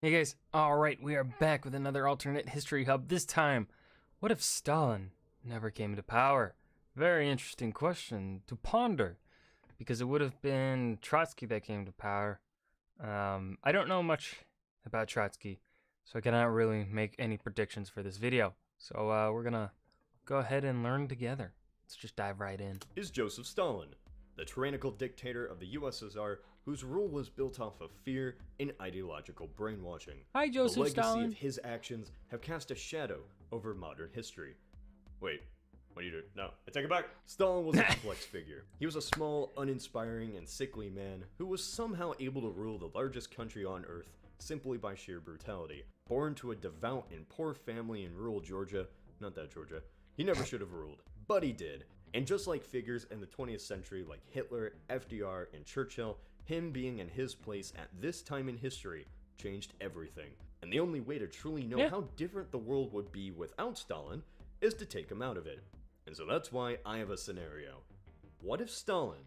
Hey guys, alright, we are back with another alternate history hub. This time, what if Stalin never came to power? Very interesting question to ponder, because it would have been Trotsky that came to power. I don't know much about Trotsky, so I cannot really make any predictions for this video. So we're gonna go ahead and learn together. Let's just dive right in. Is Joseph Stalin, the tyrannical dictator of the USSR whose rule was built off of fear and ideological brainwashing. Hi, Joseph The legacy Stalin. of his actions have cast a shadow over modern history. Wait, what do you do? No, I take it back. Stalin was a complex figure. He was a small, uninspiring, and sickly man who was somehow able to rule the largest country on earth simply by sheer brutality. Born to a devout and poor family in rural Georgia, not that Georgia, he never should have ruled, but he did. And just like figures in the 20th century like Hitler, FDR, and Churchill, him being in his place at this time in history changed everything. And the only way to truly know how different the world would be without Stalin is to take him out of it. And so that's why I have a scenario. What if Stalin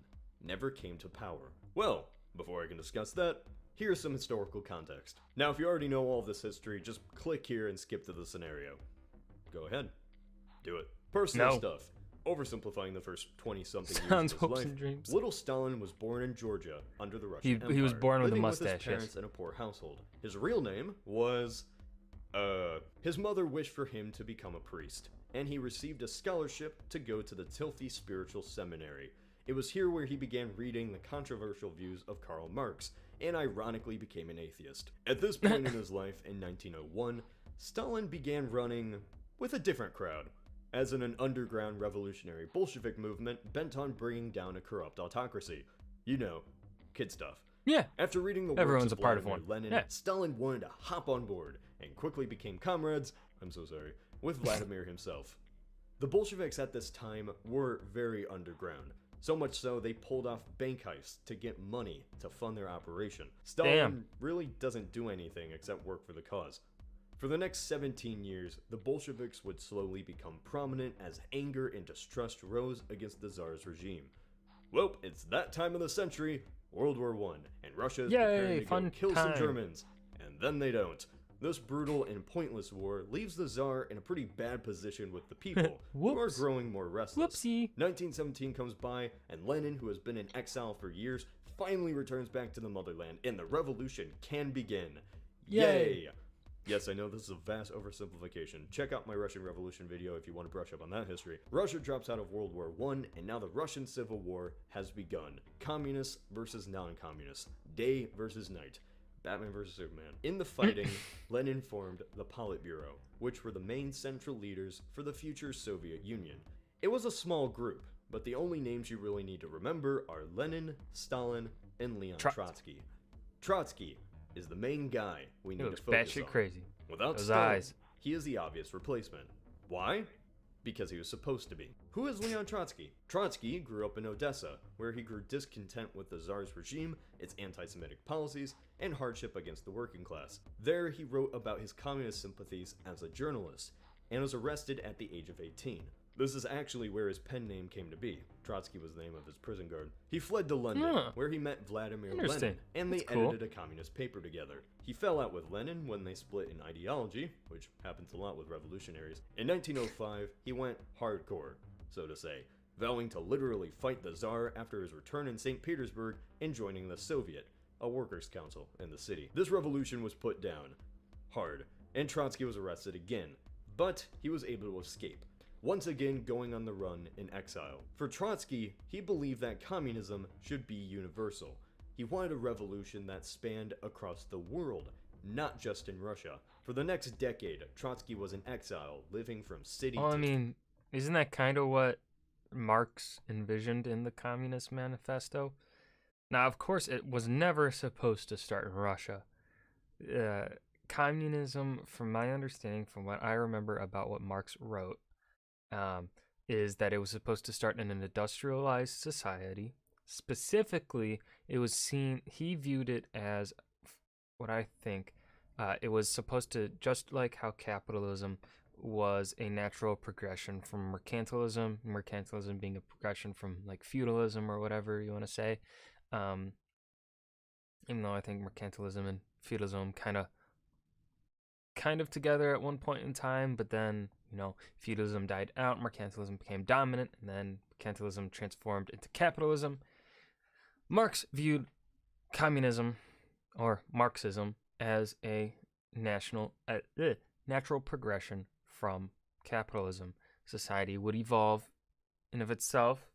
never came to power? Well, before I can discuss that, here's some historical context. Now, if you already know all of this history, just click here and skip to the scenario. Go ahead. Do it. Personal stuff. Oversimplifying the first 20-something years of his life, little Stalin was born in Georgia under the Russian Empire. He was born with a mustache, with his parents in a poor household. His real name was... His mother wished for him to become a priest, and he received a scholarship to go to the Tilthy Spiritual Seminary. It was here where he began reading the controversial views of Karl Marx, and ironically became an atheist. At this point in his life, in 1901, Stalin began running with a different crowd, as in an underground revolutionary Bolshevik movement bent on bringing down a corrupt autocracy. You know, kid stuff. Yeah. After reading the Everyone's works of a part of Vladimir one. Lenin, Yeah. Stalin wanted to hop on board and quickly became comrades, with Vladimir himself. The Bolsheviks at this time were very underground, so much so they pulled off bank heists to get money to fund their operation. Stalin really doesn't do anything except work for the cause. For the next 17 years, the Bolsheviks would slowly become prominent as anger and distrust rose against the Tsar's regime. Well, it's that time of the century, World War I, and Russia is preparing to go kill some Germans, and then they don't. This brutal and pointless war leaves the Tsar in a pretty bad position with the people, who are growing more restless. 1917 comes by, and Lenin, who has been in exile for years, finally returns back to the motherland, and the revolution can begin. Yay! Yes, I know this is a vast oversimplification. Check out my Russian Revolution video if you want to brush up on that history. Russia drops out of World War I, and now the Russian Civil War has begun. Communists versus non-communists. Day versus night. Batman versus Superman. In the fighting, Lenin formed the Politburo, which were the main central leaders for the future Soviet Union. It was a small group, but the only names you really need to remember are Lenin, Stalin, and Leon Trotsky. Trotsky is the main guy we need to focus on. Crazy. Without Stalin, he is the obvious replacement. Why? Because he was supposed to be. Who is Leon Trotsky? Trotsky grew up in Odessa, where he grew discontent with the Tsar's regime, its anti-Semitic policies, and hardship against the working class. There, he wrote about his communist sympathies as a journalist, and was arrested at the age of 18. This is actually where his pen name came to be. Trotsky was the name of his prison guard. He fled to London, where he met Vladimir Lenin, and they edited a communist paper together. He fell out with Lenin when they split in ideology, which happens a lot with revolutionaries. In 1905, he went hardcore, so to say, vowing to literally fight the Tsar after his return in St. Petersburg and joining the Soviet, a workers' council in the city. This revolution was put down hard, and Trotsky was arrested again, but he was able to escape, once again going on the run in exile. For Trotsky, he believed that communism should be universal. He wanted a revolution that spanned across the world, not just in Russia. For the next decade, Trotsky was in exile, living from city to... I mean, isn't that kind of what Marx envisioned in the Communist Manifesto? Now, of course, it was never supposed to start in Russia. Communism, from my understanding, from what I remember about what Marx wrote, is that it was supposed to start in an industrialized society. Specifically, it was seen, he viewed it as what I think, it was supposed to, just like how capitalism was a natural progression from mercantilism being a progression from like feudalism or whatever you want to say, even though I think mercantilism and feudalism kind of kind of together at one point in time, but then, feudalism died out, mercantilism became dominant, and then mercantilism transformed into capitalism. Marx viewed communism, or Marxism, as a natural progression from capitalism. Society would evolve in of itself,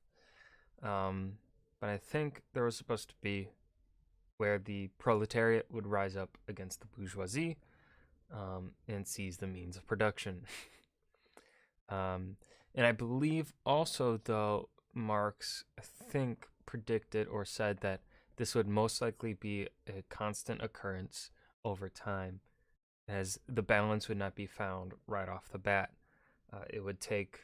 but I think there was supposed to be where the proletariat would rise up against the bourgeoisie and seize the means of production. And I believe also, though, Marx, I think, predicted or said that this would most likely be a constant occurrence over time, as the balance would not be found right off the bat. It would take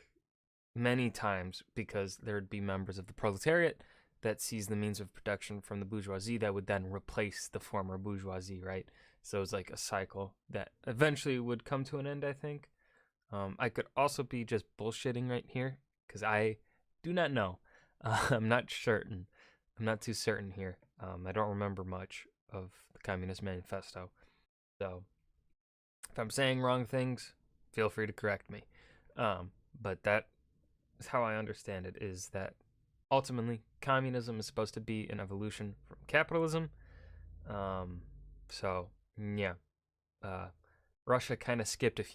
many times, because there would be members of the proletariat that seize the means of production from the bourgeoisie that would then replace the former bourgeoisie, right? So it's like a cycle that eventually would come to an end, I think. I could also be just bullshitting right here, because I do not know. I'm not certain. I'm not too certain here. I don't remember much of the Communist Manifesto. So if I'm saying wrong things, feel free to correct me. But that is how I understand it, is that ultimately communism is supposed to be an evolution from capitalism. So yeah, Russia kind of skipped a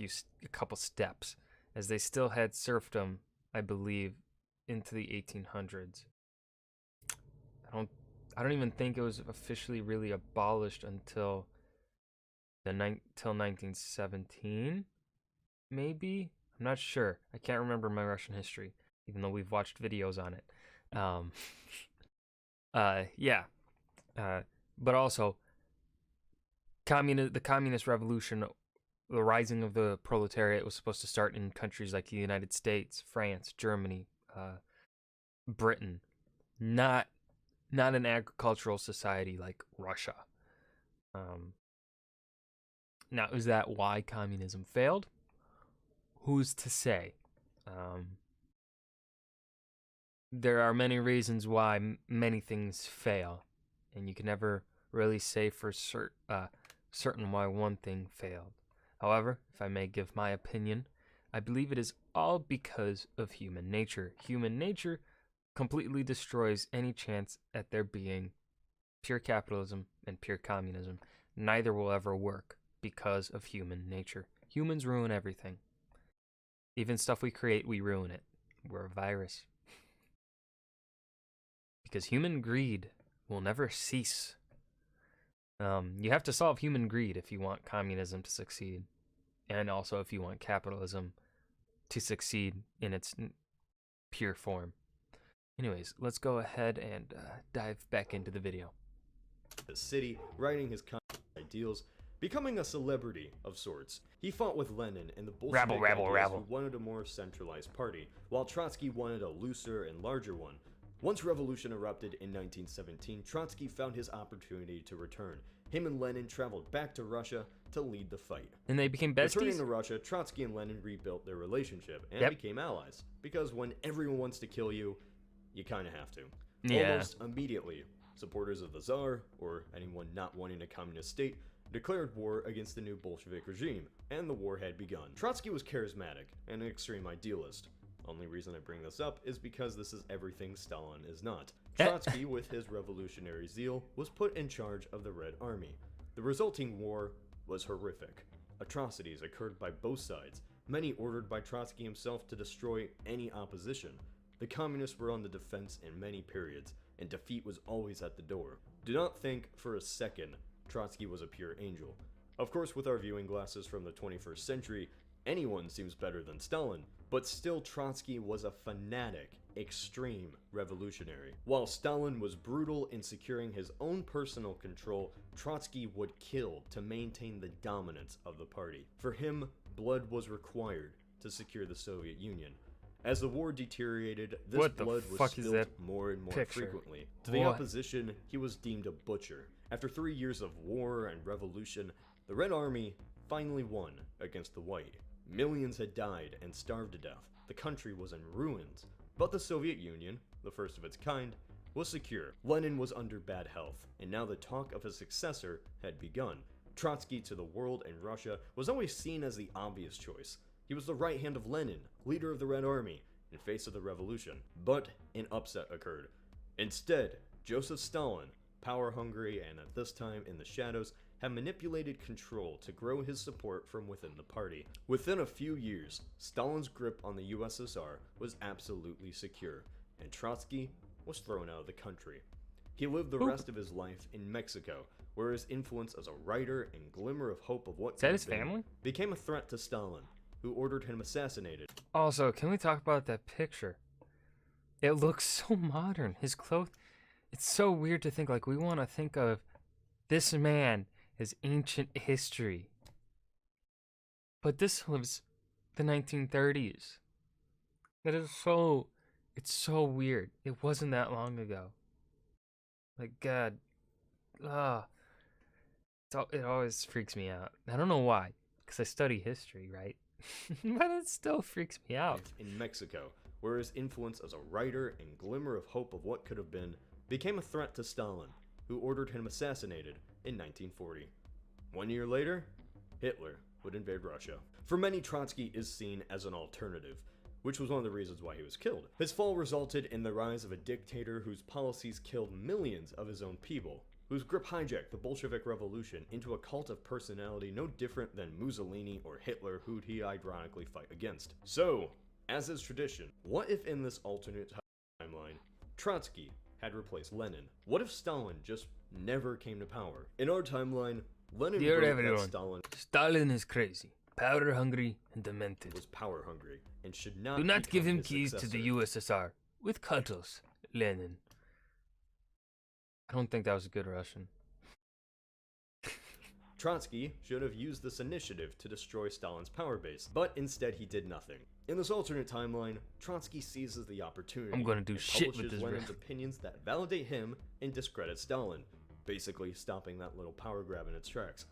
couple steps, as they still had serfdom, I believe, into the 1800s. I don't even think it was officially really abolished until till 1917, maybe. I'm not sure. I can't remember my Russian history, even though we've watched videos on it. But also, the communist revolution, the rising of the proletariat, was supposed to start in countries like the United States, France, Germany, Britain, not an agricultural society like Russia. Now, is that why communism failed? Who's to say? There are many reasons why many things fail, and you can never really say for certain why one thing failed. However, if I may give my opinion, I believe it is all because of human nature. Human nature completely destroys any chance at there being pure capitalism and pure communism. Neither will ever work because of human nature. Humans ruin everything. Even stuff we create, we ruin it. We're a virus. Because human greed will never cease. You have to solve human greed if you want communism to succeed, and also if you want capitalism to succeed in its pure form. Anyways, let's go ahead and dive back into the video. The city, writing his ideals, becoming a celebrity of sorts. He fought with Lenin and the Bolshevik ideas who wanted a more centralized party, while Trotsky wanted a looser and larger one. Once revolution erupted in 1917, Trotsky found his opportunity to return. Him and Lenin traveled back to Russia to lead the fight. And they became besties? Returning to Russia, Trotsky and Lenin rebuilt their relationship and became allies. Because when everyone wants to kill you, you kind of have to. Yeah. Almost immediately, supporters of the Tsar, or anyone not wanting a communist state, declared war against the new Bolshevik regime, and the war had begun. Trotsky was charismatic and an extreme idealist. Only reason I bring this up is because this is everything Stalin is not. Trotsky, with his revolutionary zeal, was put in charge of the Red Army. The resulting war was horrific. Atrocities occurred by both sides, many ordered by Trotsky himself to destroy any opposition. The communists were on the defense in many periods, and defeat was always at the door. Do not think for a second Trotsky was a pure angel. Of course, with our viewing glasses from the 21st century, anyone seems better than Stalin, but still Trotsky was a fanatic, extreme revolutionary. While Stalin was brutal in securing his own personal control, Trotsky would kill to maintain the dominance of the party. For him, blood was required to secure the Soviet Union. As the war deteriorated, this blood was spilled more and more frequently. To the opposition, he was deemed a butcher. After 3 years of war and revolution, the Red Army finally won against the White. Millions had died and starved to death. The country was in ruins. But the Soviet Union, the first of its kind, was secure. Lenin was under bad health, and now the talk of a successor had begun. Trotsky to the world and Russia was always seen as the obvious choice. He was the right hand of Lenin, leader of the Red Army, and face of the revolution. But an upset occurred. Instead, Joseph Stalin, power-hungry and at this time in the shadows, had manipulated control to grow his support from within the party. Within a few years, Stalin's grip on the USSR was absolutely secure, and Trotsky was thrown out of the country. He lived the rest of his life in Mexico, where his influence as a writer and glimmer of hope of what Is that his family? became a threat to Stalin, who ordered him assassinated. Also, can we talk about that picture? It looks so modern. His clothes, it's so weird to think, like, we want to think of this man as ancient history. But this was the 1930s. That is so, it's so weird. It wasn't that long ago. Like, God, it always freaks me out. I don't know why, because I study history, right? But it still freaks me out. In Mexico, where his influence as a writer and glimmer of hope of what could have been became a threat to Stalin, who ordered him assassinated in 1940. 1 year later, Hitler would invade Russia. For many, Trotsky is seen as an alternative, which was one of the reasons why he was killed. His fall resulted in the rise of a dictator whose policies killed millions of his own people, whose grip hijacked the Bolshevik Revolution into a cult of personality no different than Mussolini or Hitler, who'd he ironically fight against. So, as is tradition, what if in this alternate timeline, Trotsky had replaced Lenin? What if Stalin just never came to power? In our timeline, Lenin Dear wrote everyone, that Stalin is crazy, power hungry, and demented. was power hungry and should not Do not give become him his keys to the USSR. With cuddles, Lenin. I don't think that was a good Russian. Trotsky should have used this initiative to destroy Stalin's power base, but instead he did nothing. In this alternate timeline, Trotsky seizes the opportunity I'm gonna do and shit with publishes this Lenin's riff. opinions that validate him and discredit Stalin, basically stopping that little power grab in its tracks.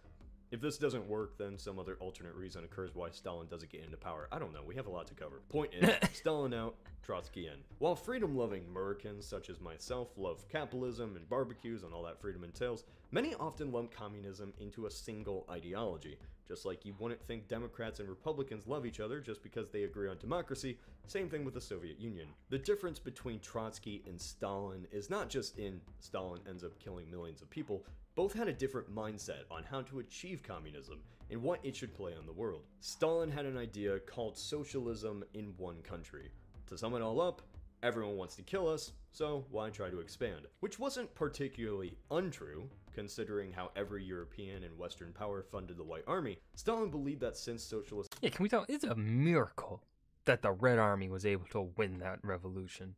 If this doesn't work, then some other alternate reason occurs why Stalin doesn't get into power. I don't know, we have a lot to cover. Point is, Stalin out, Trotsky in. While freedom-loving Americans such as myself love capitalism and barbecues and all that freedom entails, many often lump communism into a single ideology. Just like you wouldn't think Democrats and Republicans love each other just because they agree on democracy, same thing with the Soviet Union. The difference between Trotsky and Stalin is not just in Stalin ends up killing millions of people. Both had a different mindset on how to achieve communism and what it should play on the world. Stalin had an idea called socialism in one country. To sum it all up, everyone wants to kill us, so why try to expand? Which wasn't particularly untrue, considering how every European and Western power funded the White Army. Stalin believed that since socialism Yeah, can we tell? It's a miracle that the Red Army was able to win that revolution,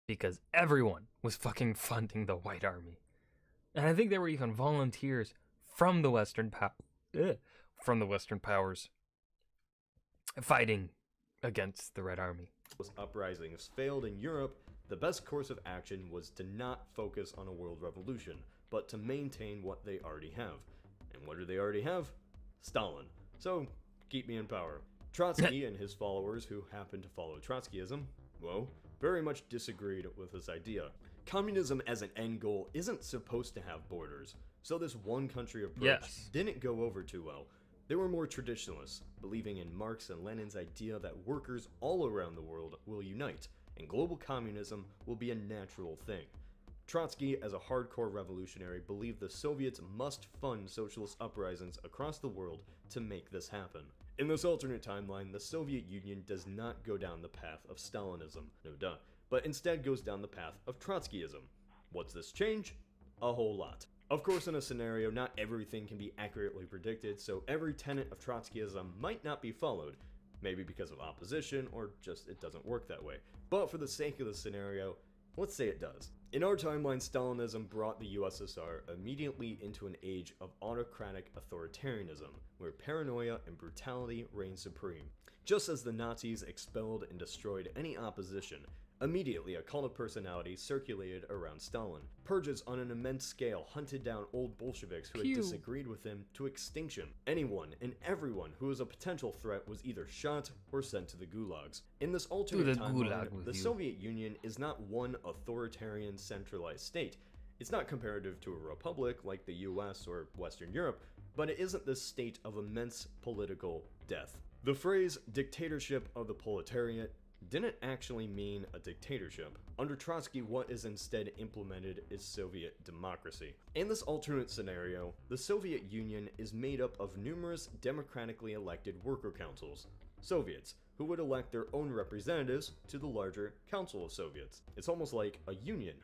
because everyone was fucking funding the White Army. And I think there were even volunteers from the Western powers fighting against the Red Army. uprisings failed in Europe, the best course of action was to not focus on a world revolution, but to maintain what they already have. And what do they already have? Stalin. So, keep me in power. Trotsky and his followers, who happened to follow Trotskyism, well, very much disagreed with this idea. Communism as an end goal isn't supposed to have borders, so this one country approach didn't go over too well. They were more traditionalists, believing in Marx and Lenin's idea that workers all around the world will unite, and global communism will be a natural thing. Trotsky, as a hardcore revolutionary, believed the Soviets must fund socialist uprisings across the world to make this happen. In this alternate timeline, the Soviet Union does not go down the path of Stalinism, no duh, but instead goes down the path of Trotskyism. What's this change? A whole lot. Of course, in a scenario, not everything can be accurately predicted, so every tenet of Trotskyism might not be followed, maybe because of opposition, or just it doesn't work that way. But for the sake of the scenario, let's say it does. In our timeline, Stalinism brought the USSR immediately into an age of autocratic authoritarianism, where paranoia and brutality reigned supreme. Just as the Nazis expelled and destroyed any opposition, immediately a cult of personality circulated around Stalin. Purges on an immense scale hunted down old Bolsheviks who had disagreed with him to extinction. Anyone and everyone who was a potential threat was either shot or sent to the gulags. In this alternate timeline, the Soviet Union is not one authoritarian centralized state. It's not comparative to a republic like the US or Western Europe, but it isn't this state of immense political death. The phrase dictatorship of the proletariat didn't actually mean a dictatorship. Under Trotsky, what is instead implemented is Soviet democracy. In this alternate scenario, the Soviet Union is made up of numerous democratically elected worker councils, Soviets, who would elect their own representatives to the larger Council of Soviets. It's almost like a union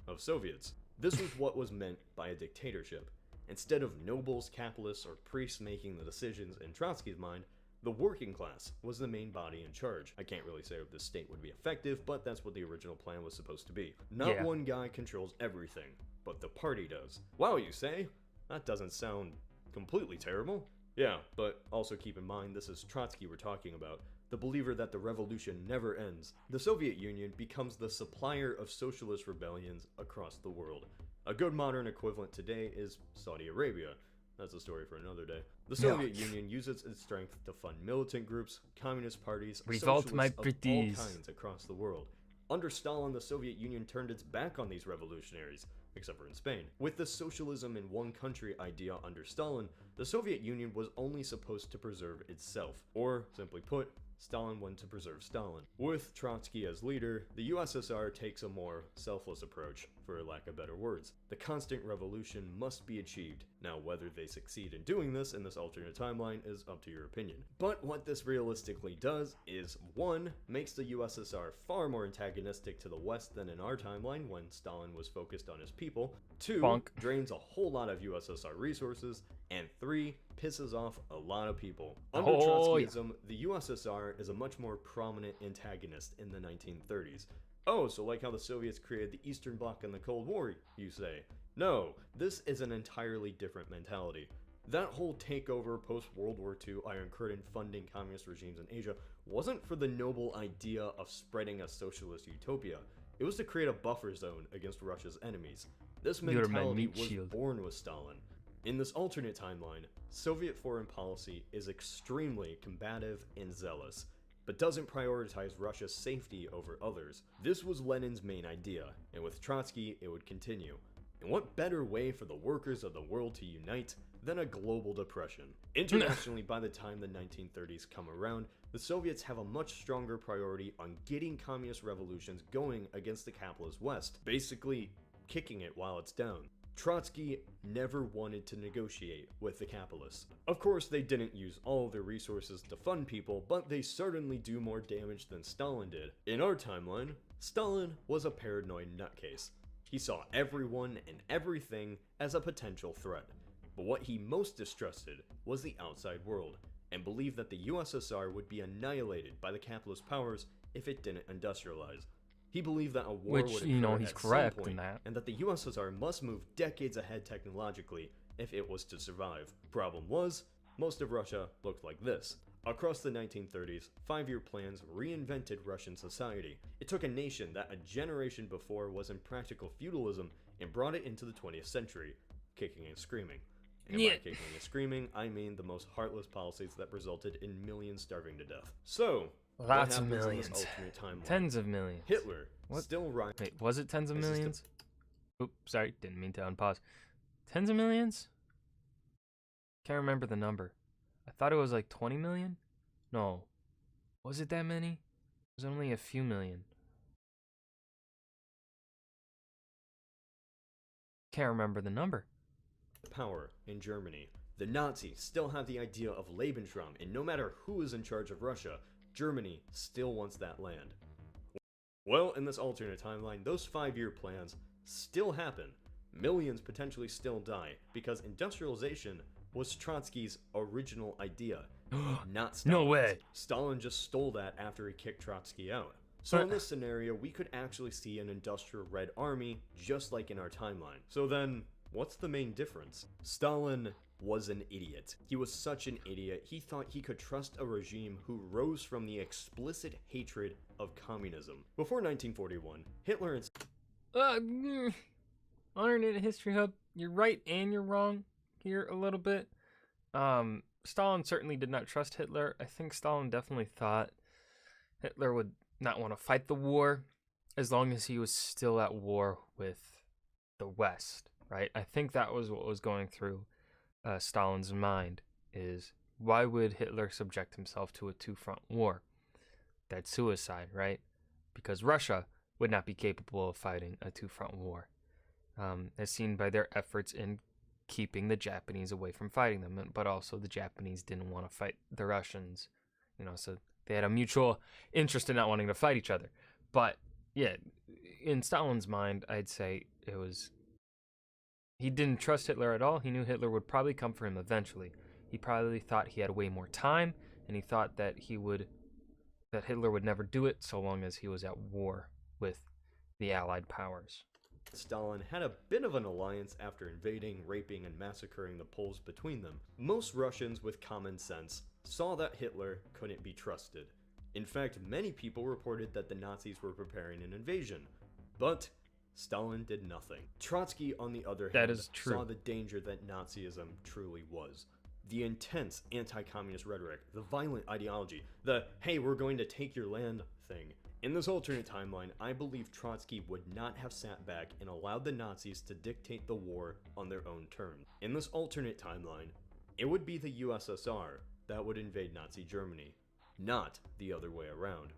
of Soviets. This was what was meant by a dictatorship. Instead of nobles, capitalists, or priests making the decisions in Trotsky's mind, the working class was the main body in charge. I can't really say if this state would be effective, but that's what the original plan was supposed to be. Not one guy controls everything, but the party does. Wow, you say? That doesn't sound completely terrible. Yeah, but also keep in mind this is Trotsky we're talking about, the believer that the revolution never ends. The Soviet Union becomes the supplier of socialist rebellions across the world. A good modern equivalent today is Saudi Arabia. That's a story for another day. The Soviet Union uses its strength to fund militant groups, communist parties, Revolt my socialists of all pretties. kinds across the world. Under Stalin, the Soviet Union turned its back on these revolutionaries, except for in Spain. With the socialism in one country idea under Stalin, the Soviet Union was only supposed to preserve itself, or, simply put, Stalin wanted to preserve Stalin. With Trotsky as leader, the USSR takes a more selfless approach, for lack of better words. The constant revolution must be achieved. Now, whether they succeed in doing this in this alternate timeline is up to your opinion. But what this realistically does is, 1, makes the USSR far more antagonistic to the West than in our timeline when Stalin was focused on his people, 2, drains a whole lot of USSR resources, and 3, pisses off a lot of people. Under Trotskyism, the USSR is a much more prominent antagonist in the 1930s. Oh, so like how the Soviets created the Eastern Bloc in the Cold War, you say? No, this is an entirely different mentality. That whole takeover post-World War II Iron Curtain funding communist regimes in Asia wasn't for the noble idea of spreading a socialist utopia. It was to create a buffer zone against Russia's enemies. This mentality was born with Stalin. In this alternate timeline, Soviet foreign policy is extremely combative and zealous, but doesn't prioritize Russia's safety over others. This was Lenin's main idea, and with Trotsky, it would continue. And what better way for the workers of the world to unite than a global depression? Internationally, by the time the 1930s come around, the Soviets have a much stronger priority on getting communist revolutions going against the capitalist West, basically kicking it while it's down. Trotsky never wanted to negotiate with the capitalists. Of course, they didn't use all of their resources to fund people, but they certainly do more damage than Stalin did. In our timeline, Stalin was a paranoid nutcase. He saw everyone and everything as a potential threat. But what he most distrusted was the outside world, and believed that the USSR would be annihilated by the capitalist powers if it didn't industrialize. He believed that a war would occur he's at correct some point, in that. and that the USSR must move decades ahead technologically if it was to survive. Problem was, most of Russia looked like this. Across the 1930s, 5-year plans reinvented Russian society. It took a nation that a generation before was in practical feudalism and brought it into the 20th century, kicking and screaming. And by kicking and screaming, I mean the most heartless policies that resulted in millions starving to death. So, lots of what happens millions. in this alternate timeline? Tens of millions. Hitler What? still rising. Wait, was it tens of millions? Oops, sorry, didn't mean to unpause. Tens of millions? Can't remember the number. I thought it was like 20 million? No. Was it that many? It was only a few million. Can't remember the number. Power in Germany. The Nazis still have the idea of Lebensraum, and no matter who is in charge of Russia, Germany still wants that land. Well, in this alternate timeline, those 5-year plans still happen. Millions potentially still die, because industrialization was Trotsky's original idea, not Stalin's. No way. Stalin just stole that after he kicked Trotsky out. So in this scenario, we could actually see an industrial Red Army, just like in our timeline. So then, what's the main difference? Stalin was an idiot. He was such an idiot, he thought he could trust a regime who rose from the explicit hatred of communism. Before 1941, Hitler and AlternateHistoryHub, you're right and you're wrong here a little bit. Stalin certainly did not trust Hitler. I think Stalin definitely thought Hitler would not want to fight the war as long as he was still at war with the West, right? I think that was what was going through Stalin's mind is, why would Hitler subject himself to a two-front war? That's suicide, right? Because Russia would not be capable of fighting a two-front war, as seen by their efforts in keeping the Japanese away from fighting them, but also the Japanese didn't want to fight the Russians, so they had a mutual interest in not wanting to fight each other. But yeah, in Stalin's mind, I'd say he didn't trust Hitler at all. He knew Hitler would probably come for him eventually. He probably thought he had way more time, and he thought that Hitler would never do it so long as he was at war with the Allied powers. Stalin had a bit of an alliance after invading, raping, and massacring the Poles between them. Most Russians with common sense saw that Hitler couldn't be trusted. In fact, many people reported that the Nazis were preparing an invasion. But Stalin did nothing. Trotsky, on the other hand, saw the danger that Nazism truly was. The intense anti-communist rhetoric, the violent ideology, the "hey, we're going to take your land" thing. In this alternate timeline, I believe Trotsky would not have sat back and allowed the Nazis to dictate the war on their own terms. In this alternate timeline, it would be the USSR that would invade Nazi Germany, not the other way around.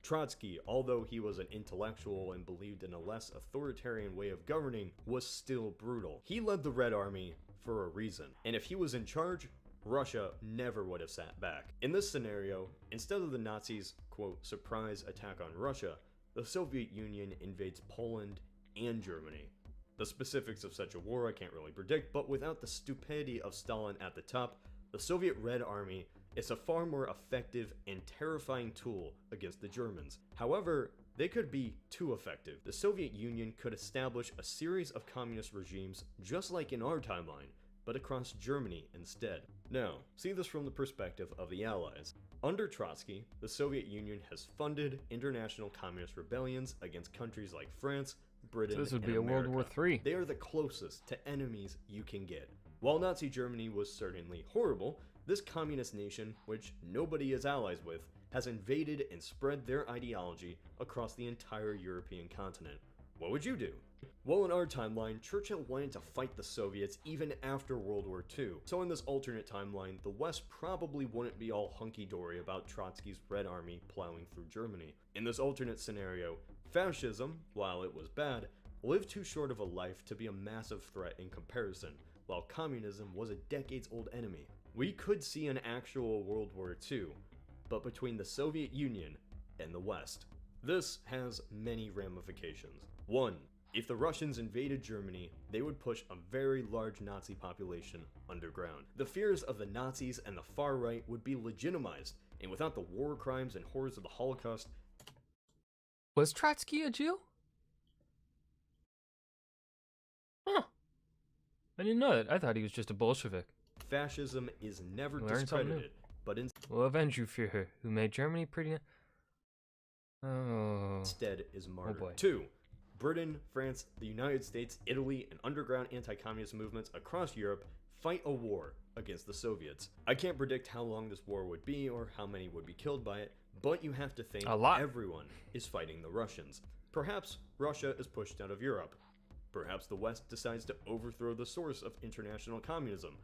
Trotsky, although he was an intellectual and believed in a less authoritarian way of governing, was still brutal. He led the Red Army for a reason, and if he was in charge, Russia never would have sat back. In this scenario, instead of the Nazis' quote surprise attack on Russia, the Soviet Union invades Poland and Germany. The specifics of such a war I can't really predict, but without the stupidity of Stalin at the top, the Soviet Red Army is a far more effective and terrifying tool against the Germans. However, they could be too effective. The Soviet Union could establish a series of communist regimes just like in our timeline, but across Germany instead. Now, see this from the perspective of the Allies. Under Trotsky, the Soviet Union has funded international communist rebellions against countries like France, Britain, this would and be America. a World War III. They are the closest to enemies you can get. While Nazi Germany was certainly horrible, this communist nation, which nobody is allies with, has invaded and spread their ideology across the entire European continent. What would you do? Well, in our timeline, Churchill wanted to fight the Soviets even after World War II. So in this alternate timeline, the West probably wouldn't be all hunky-dory about Trotsky's Red Army plowing through Germany. In this alternate scenario, fascism, while it was bad, lived too short of a life to be a massive threat in comparison, while communism was a decades-old enemy. We could see an actual World War II, but between the Soviet Union and the West. This has many ramifications. 1. If the Russians invaded Germany, they would push a very large Nazi population underground. The fears of the Nazis and the far right would be legitimized, and without the war crimes and horrors of the Holocaust... Was Trotsky a Jew? Huh. I didn't know that. I thought he was just a Bolshevik. Fascism is never discredited, but we'll avenge you, Führer, who made Germany pretty... instead is martyred. 2. Britain, France, the United States, Italy, and underground anti-communist movements across Europe fight a war against the Soviets. I can't predict how long this war would be or how many would be killed by it, but you have to think everyone is fighting the Russians. Perhaps Russia is pushed out of Europe. Perhaps the West decides to overthrow the source of international communism.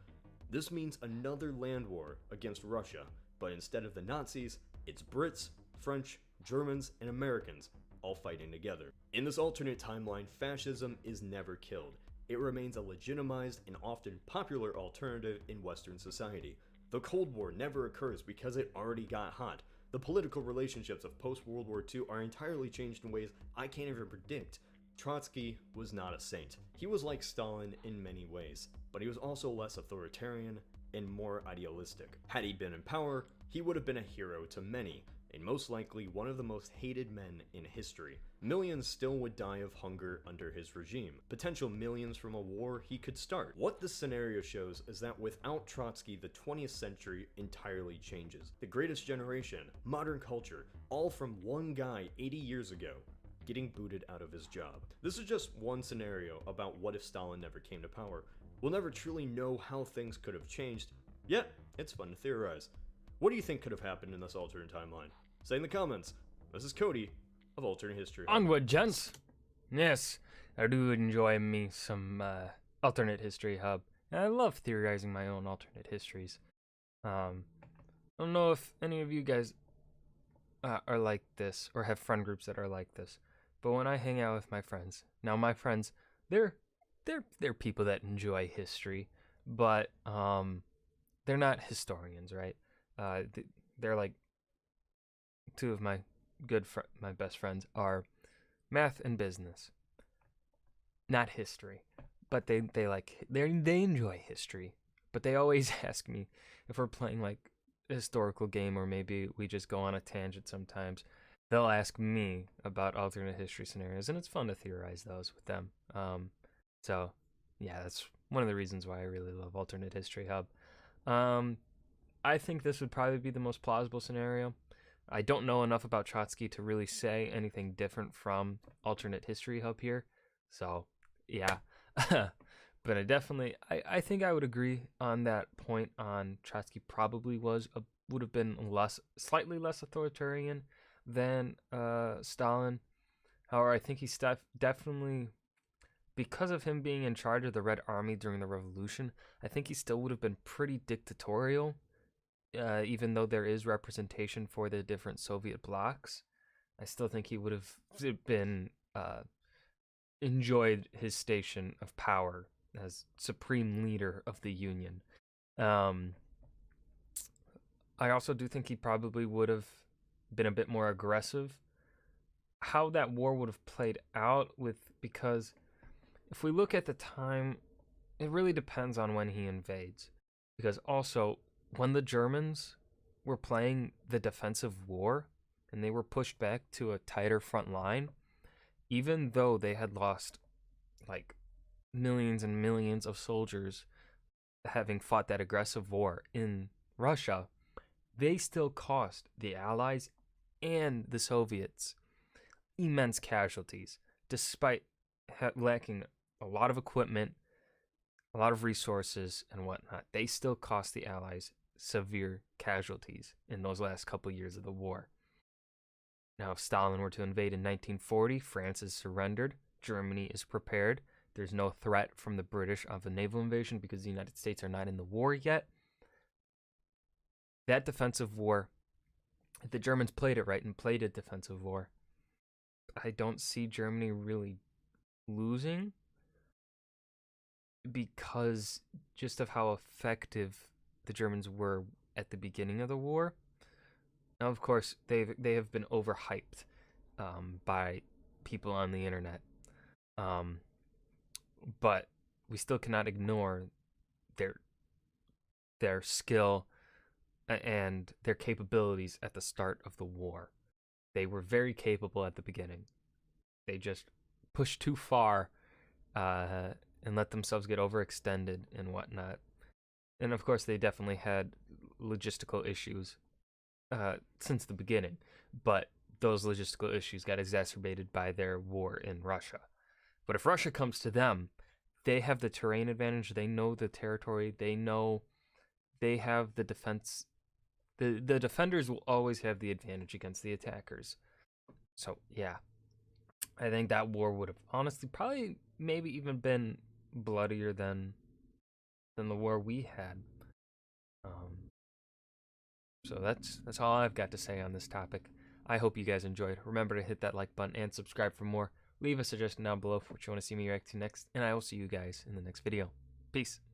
This means another land war against Russia, but instead of the Nazis, it's Brits, French, Germans, and Americans all fighting together. In this alternate timeline, fascism is never killed. It remains a legitimized and often popular alternative in Western society. The Cold War never occurs because it already got hot. The political relationships of post-World War II are entirely changed in ways I can't even predict. Trotsky was not a saint. He was like Stalin in many ways, but he was also less authoritarian and more idealistic. Had he been in power, he would have been a hero to many, and most likely one of the most hated men in history. Millions still would die of hunger under his regime, potential millions from a war he could start. What this scenario shows is that without Trotsky, the 20th century entirely changes. The greatest generation, modern culture, all from one guy 80 years ago, getting booted out of his job. This is just one scenario about what if Stalin never came to power. We'll never truly know how things could have changed, yet it's fun to theorize. What do you think could have happened in this alternate timeline? Say in the comments. This is Cody of Alternate History. Onward, gents! Yes, I do enjoy me some Alternate History Hub, And I love theorizing my own alternate histories. I don't know if any of you guys are like this or have friend groups that are like this, but when I hang out with my friends, now my friends, they're they're people that enjoy history, but they're not historians, right? They're like two of my my best friends are math and business, not history. But they enjoy history. But they always ask me if we're playing like a historical game or maybe we just go on a tangent sometimes. They'll ask me about alternate history scenarios, and it's fun to theorize those with them. So yeah, that's one of the reasons why I really love Alternate History Hub. Um, I think this would probably be the most plausible scenario. I don't know enough about Trotsky to really say anything different from Alternate History Hub here. So, yeah. But I think I would agree on that point on Trotsky probably would have been slightly less authoritarian than Stalin. However, I think he's definitely, because of him being in charge of the Red Army during the Revolution, I think he still would have been pretty dictatorial, even though there is representation for the different Soviet blocs. I still think he would have been enjoyed his station of power as supreme leader of the Union. Um, I also do think he probably would have been a bit more aggressive. How that war would have played out because if we look at the time, it really depends on when he invades. Because also, when the Germans were playing the defensive war and they were pushed back to a tighter front line, even though they had lost like millions and millions of soldiers having fought that aggressive war in Russia, they still cost the Allies and the Soviets immense casualties, despite lacking a lot of equipment, a lot of resources, and whatnot. They still cost the Allies severe casualties in those last couple years of the war. Now, if Stalin were to invade in 1940, France is surrendered, Germany is prepared. There's no threat from the British of a naval invasion because the United States are not in the war yet. That defensive war, if the Germans played it right and played a defensive war, I don't see Germany really losing because just of how effective the Germans were at the beginning of the war. Now, of course, they have been overhyped by people on the internet, but we still cannot ignore their skill and their capabilities at the start of the war. They were very capable at the beginning. They just pushed too far and let themselves get overextended and whatnot. And of course, they definitely had logistical issues since the beginning, but those logistical issues got exacerbated by their war in Russia. But if Russia comes to them, they have the terrain advantage. They know the territory. They know they have the defense. The defenders will always have the advantage against the attackers. So, yeah, I think that war would have honestly probably maybe even been bloodier than the war we had. So that's all I've got to say on this topic. I hope you guys enjoyed. Remember to hit that like button and subscribe for more. Leave a suggestion down below for what you want to see me react to next, and I will see you guys in the next video. Peace.